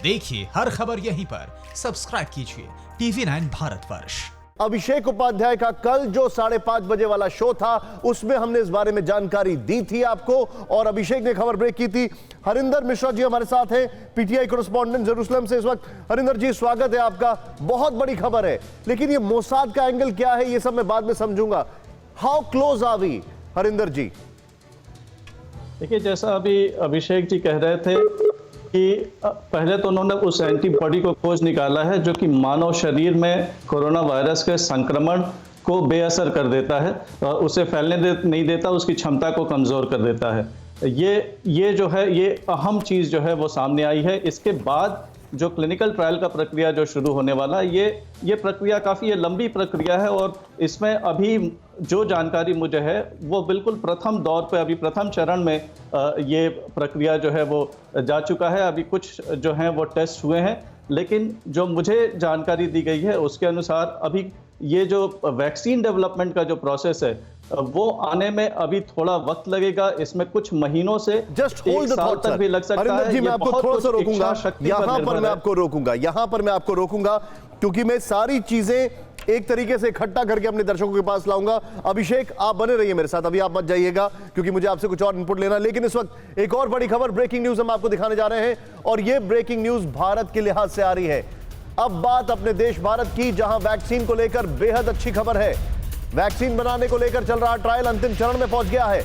देखिए हर खबर यहीं पर, सब्सक्राइब कीजिए TV9 भारतवर्ष। अभिषेक उपाध्याय का कल जो 5:30 बजे वाला शो था उसमें हमने इस बारे में जानकारी दी थी आपको, और अभिषेक ने खबर ब्रेक की थी। हरिंदर मिश्रा जी हमारे साथ हैं, पीटीआई कोरेस्पोंडेंट जेरूसलम से इस वक्त। हरिंदर जी स्वागत है आपका। बहुत बड़ी खबर है, लेकिन ये मोसाद का एंगल क्या है ये सब मैं बाद में समझूंगा। How close are we, Harinder ji? देखिए, जैसा अभी अभिषेक जी कह रहे थे कि पहले तो उन्होंने उस एंटीबॉडी को खोज निकाला है जो कि मानव शरीर में कोरोना वायरस के संक्रमण को बेअसर कर देता है, उसे फैलने नहीं देता, उसकी क्षमता को कमज़ोर कर देता है। ये जो है, ये अहम चीज़ जो है वो सामने आई है। इसके बाद जो क्लिनिकल ट्रायल का प्रक्रिया जो शुरू होने वाला, ये प्रक्रिया काफ़ी लंबी प्रक्रिया है, और इसमें अभी जो जानकारी मुझे है वो बिल्कुल प्रथम दौर पे, अभी प्रथम चरण में ये प्रक्रिया जो है वो जा चुका है। अभी कुछ जो हैं वो टेस्ट हुए हैं, लेकिन जो मुझे जानकारी दी गई है उसके अनुसार अभी ये जो वैक्सीन डेवलपमेंट का जो प्रोसेस है वो आने में अभी थोड़ा वक्त लगेगा। इसमें कुछ महीनों से जस्ट होल्ड द थॉट भी लग सकता है। जी, मैं आपको थोड़ा सा रोकूंगा, यहां पर मैं आपको रोकूंगा क्योंकि मैं सारी चीजें एक तरीके से इकट्ठा करके अपने दर्शकों के पास लाऊंगा। अभिषेक आप बने रहिए मेरे साथ, अभी आप मत जाइएगा क्योंकि मुझे आपसे कुछ और इनपुट लेना। लेकिन इस वक्त एक और बड़ी खबर, ब्रेकिंग न्यूज हम आपको दिखाने जा रहे हैं, और यह ब्रेकिंग न्यूज भारत के लिहाज से आ रही है। अब बात अपने देश भारत की, जहां वैक्सीन को लेकर बेहद अच्छी खबर है। वैक्सीन बनाने को लेकर चल रहा ट्रायल अंतिम चरण में पहुंच गया है।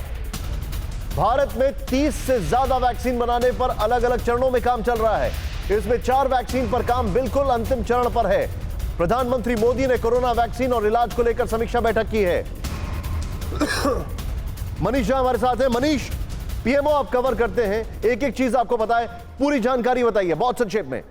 भारत में 30 से ज्यादा वैक्सीन बनाने पर अलग अलग चरणों में काम चल रहा है। इसमें 4 वैक्सीन पर काम बिल्कुल अंतिम चरण पर है। प्रधानमंत्री मोदी ने कोरोना वैक्सीन और इलाज को लेकर समीक्षा बैठक की है। मनीष हमारे साथ है। मनीष, पीएमओ आप कवर करते हैं, एक एक चीज आपको बताएं, पूरी जानकारी बताइए बहुत संक्षेप में।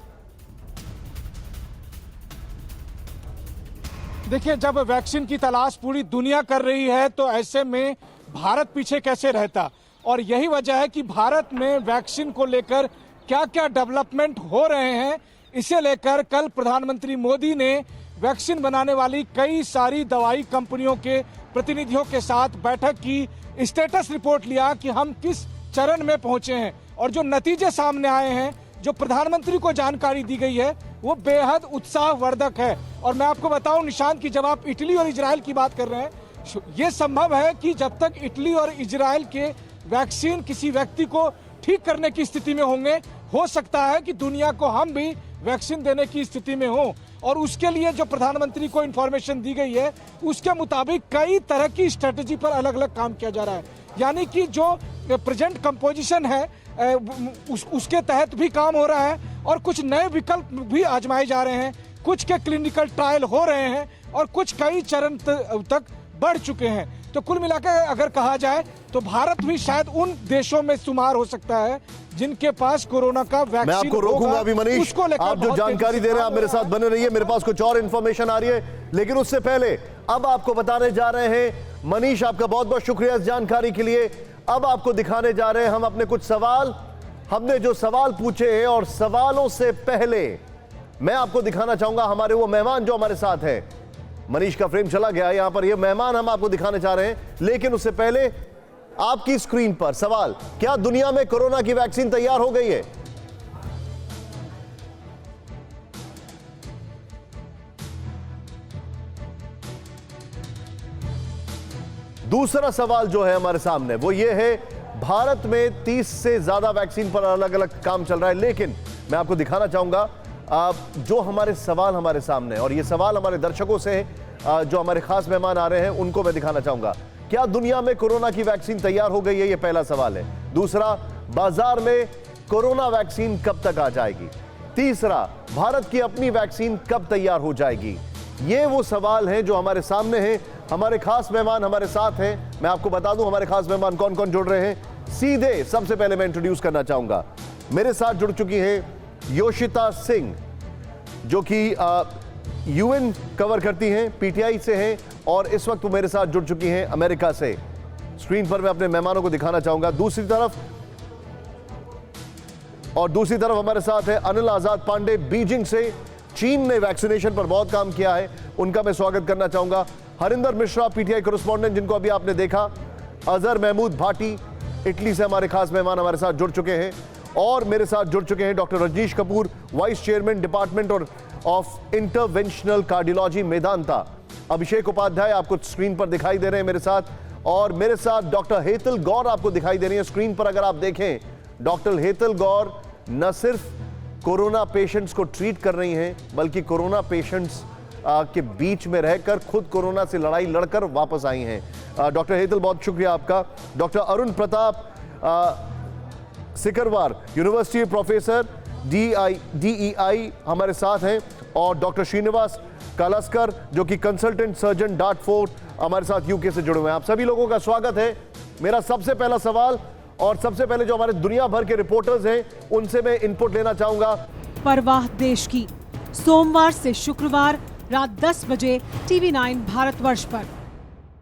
देखिए, जब वैक्सीन की तलाश पूरी दुनिया कर रही है तो ऐसे में भारत पीछे कैसे रहता, और यही वजह है कि भारत में वैक्सीन को लेकर क्या क्या डेवलपमेंट हो रहे हैं। इसे लेकर कल प्रधानमंत्री मोदी ने वैक्सीन बनाने वाली कई सारी दवाई कंपनियों के प्रतिनिधियों के साथ बैठक की, स्टेटस रिपोर्ट लिया कि हम किस चरण में पहुंचे हैं, और जो नतीजे सामने आए हैं, जो प्रधानमंत्री को जानकारी दी गई है, वो बेहद उत्साहवर्धक है। और मैं आपको बताऊं निशांत की, जब आप इटली और इजराइल की बात कर रहे हैं, ये संभव है कि जब तक इटली और इजराइल के वैक्सीन किसी व्यक्ति को ठीक करने की स्थिति में होंगे, हो सकता है कि दुनिया को हम भी वैक्सीन देने की स्थिति में हो। और उसके लिए जो प्रधानमंत्री को इंफॉर्मेशन दी गई है उसके मुताबिक कई तरह की स्ट्रेटेजी पर अलग अलग काम किया जा रहा है। यानी कि जो प्रेजेंट कंपोजिशन है उसके तहत भी काम हो रहा है, और कुछ नए विकल्प भी आजमाए जा रहे हैं। कुछ के क्लिनिकल ट्रायल हो रहे हैं और कुछ कई चरण तक बढ़ चुके हैं। तो कुल मिलाकर अगर कहा जाए तो भारत भी शायद उन देशों में शुमार हो सकता है जिनके पास कोरोना का वैक्सीन। मैं आपको रोकूंगा अभी मनीष, आप जो जानकारी दे रहे हैं आप मेरे साथ बने रहिए, मेरे पास कुछ और इंफॉर्मेशन आ रही है। लेकिन उससे पहले अब आपको बताने जा रहे हैं, मनीष आपका बहुत बहुत शुक्रिया इस जानकारी के लिए। अब आपको दिखाने जा रहे हैं हम अपने कुछ सवाल, हमने जो सवाल पूछे हैं, और सवालों से पहले मैं आपको दिखाना चाहूंगा हमारे वो मेहमान जो हमारे साथ हैं। मनीष का फ्रेम चला गया, यहां पर ये मेहमान हम आपको दिखाने जा रहे हैं। लेकिन उससे पहले आपकी स्क्रीन पर सवाल, क्या दुनिया में कोरोना की वैक्सीन तैयार हो गई है? दूसरा सवाल जो है हमारे सामने वो ये है, भारत में 30 से ज्यादा वैक्सीन पर अलग अलग काम चल रहा है। लेकिन मैं आपको दिखाना चाहूंगा जो हमारे सवाल हमारे सामने, और ये सवाल हमारे दर्शकों से जो हमारे खास मेहमान आ रहे हैं उनको मैं दिखाना चाहूंगा। क्या दुनिया में कोरोना की वैक्सीन तैयार हो गई है? ये पहला सवाल है। दूसरा, बाजार में कोरोना वैक्सीन कब तक आ जाएगी? तीसरा, भारत की अपनी वैक्सीन कब तैयार हो जाएगी? ये वो सवाल हैं जो हमारे सामने हैं। हमारे खास मेहमान हमारे साथ हैं, मैं आपको बता दूं हमारे खास मेहमान कौन कौन जुड़ रहे हैं। सीधे सबसे पहले मैं इंट्रोड्यूस करना चाहूंगा, मेरे साथ जुड़ चुकी हैं योशिता सिंह, जो कि यूएन कवर करती हैं, पीटीआई से हैं, और इस वक्त वो मेरे साथ जुड़ चुकी हैं अमेरिका से। स्क्रीन पर मैं अपने मेहमानों को दिखाना चाहूंगा। दूसरी तरफ हमारे साथ है अनिल आजाद पांडे, बीजिंग से। चीन ने वैक्सीनेशन पर बहुत काम किया है, उनका मैं स्वागत करना चाहूंगा। हरिंदर मिश्रा, पीटीआई कोरेस्पोंडेंट, जिनको अभी आपने देखा। अजहर महमूद भाटी, इटली से हमारे खास मेहमान हमारे साथ जुड़ चुके हैं। और मेरे साथ जुड़ चुके हैं doctor Rajneesh Kapoor, vice chairman department of interventional cardiology Medanta. Abhishek Upadhyay आपको स्क्रीन पर दिखाई दे रहे हैं मेरे साथ, और मेरे साथ डॉक्टर हेतल गौर आपको दिखाई दे रही है स्क्रीन पर। अगर आप देखें, डॉक्टर हेतल गौर न सिर्फ कोरोना पेशेंट्स को ट्रीट कर रही हैं, बल्कि कोरोना पेशेंट्स के बीच में रहकर खुद कोरोना से लड़ाई लड़कर वापस आई हैं। डॉक्टर हेतल, बहुत शुक्रिया आपका। Doctor Arun Pratap Sikarwar, university professor DEI हमारे साथ हैं, और डॉक्टर श्रीनिवास कालास्कर जो कि कंसल्टेंट सर्जन डार्टफोर्ड हमारे साथ यूके से जुड़े हुए हैं। आप सभी लोगों का स्वागत है। मेरा सबसे पहला सवाल, और सबसे पहले जो हमारे दुनिया भर के रिपोर्टर्स हैं उनसे मैं इनपुट लेना चाहूंगा। परवाह देश की, सोमवार से शुक्रवार रात 10 बजे TV9 भारतवर्ष पर।